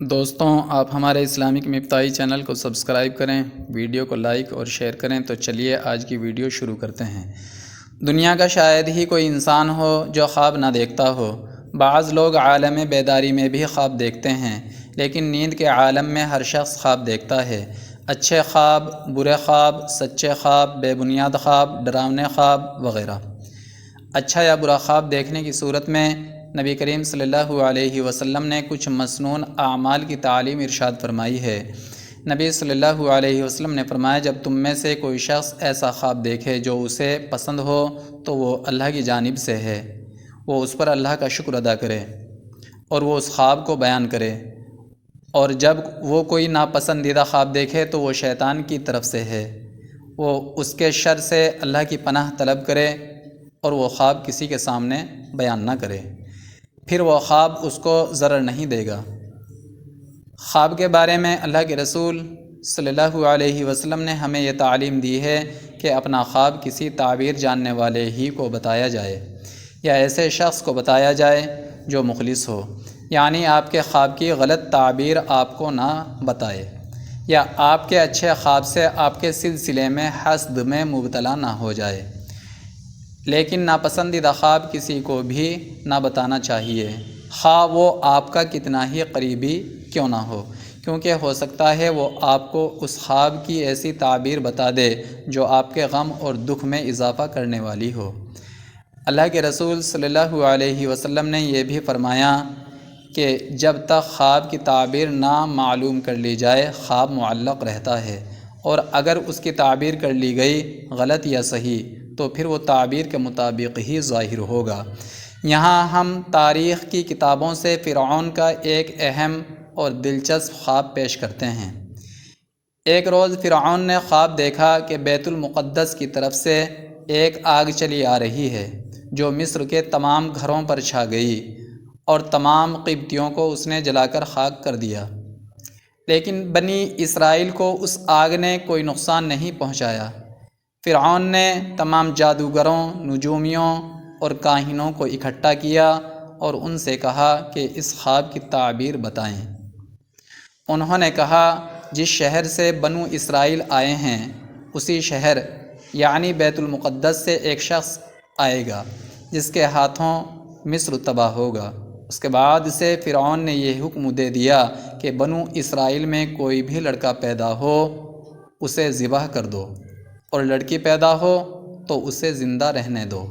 دوستوں، آپ ہمارے اسلامک مفتاحی چینل کو سبسکرائب کریں، ویڈیو کو لائک اور شیئر کریں۔ تو چلیے آج کی ویڈیو شروع کرتے ہیں۔ دنیا کا شاید ہی کوئی انسان ہو جو خواب نہ دیکھتا ہو۔ بعض لوگ عالم بیداری میں بھی خواب دیکھتے ہیں، لیکن نیند کے عالم میں ہر شخص خواب دیکھتا ہے۔ اچھے خواب، برے خواب، سچے خواب، بے بنیاد خواب، ڈراونے خواب وغیرہ۔ اچھا یا برا خواب دیکھنے کی صورت میں نبی کریم صلی اللہ علیہ وسلم نے کچھ مسنون اعمال کی تعلیم ارشاد فرمائی ہے۔ نبی صلی اللہ علیہ وسلم نے فرمایا، جب تم میں سے کوئی شخص ایسا خواب دیکھے جو اسے پسند ہو تو وہ اللہ کی جانب سے ہے، وہ اس پر اللہ کا شکر ادا کرے اور وہ اس خواب کو بیان کرے، اور جب وہ کوئی ناپسندیدہ خواب دیکھے تو وہ شیطان کی طرف سے ہے، وہ اس کے شر سے اللہ کی پناہ طلب کرے اور وہ خواب کسی کے سامنے بیان نہ کرے، پھر وہ خواب اس کو ضرر نہیں دے گا۔ خواب کے بارے میں اللہ کے رسول صلی اللہ علیہ وسلم نے ہمیں یہ تعلیم دی ہے کہ اپنا خواب کسی تعبیر جاننے والے ہی کو بتایا جائے، یا ایسے شخص کو بتایا جائے جو مخلص ہو، یعنی آپ کے خواب کی غلط تعبیر آپ کو نہ بتائے، یا آپ کے اچھے خواب سے آپ کے سلسلے میں حسد میں مبتلا نہ ہو جائے۔ لیکن ناپسندیدہ خواب کسی کو بھی نہ بتانا چاہیے، خواہ وہ آپ کا کتنا ہی قریبی کیوں نہ ہو، کیونکہ ہو سکتا ہے وہ آپ کو اس خواب کی ایسی تعبیر بتا دے جو آپ کے غم اور دکھ میں اضافہ کرنے والی ہو۔ اللہ کے رسول صلی اللہ علیہ وسلم نے یہ بھی فرمایا کہ جب تک خواب کی تعبیر نہ معلوم کر لی جائے، خواب معلق رہتا ہے، اور اگر اس کی تعبیر کر لی گئی غلط یا صحیح تو پھر وہ تعبیر کے مطابق ہی ظاہر ہوگا۔ یہاں ہم تاریخ کی کتابوں سے فرعون کا ایک اہم اور دلچسپ خواب پیش کرتے ہیں۔ ایک روز فرعون نے خواب دیکھا کہ بیت المقدس کی طرف سے ایک آگ چلی آ رہی ہے جو مصر کے تمام گھروں پر چھا گئی، اور تمام قبطیوں کو اس نے جلا کر خاک کر دیا، لیکن بنی اسرائیل کو اس آگ نے کوئی نقصان نہیں پہنچایا۔ فرعون نے تمام جادوگروں، نجومیوں اور کاہنوں کو اکٹھا کیا اور ان سے کہا کہ اس خواب کی تعبیر بتائیں۔ انہوں نے کہا، جس شہر سے بنو اسرائیل آئے ہیں اسی شہر یعنی بیت المقدس سے ایک شخص آئے گا جس کے ہاتھوں مصر تباہ ہوگا۔ اس کے بعد سے فرعون نے یہ حکم دے دیا کہ بنو اسرائیل میں کوئی بھی لڑکا پیدا ہو اسے ذبح کر دو، اور لڑکی پیدا ہو تو اسے زندہ رہنے دو۔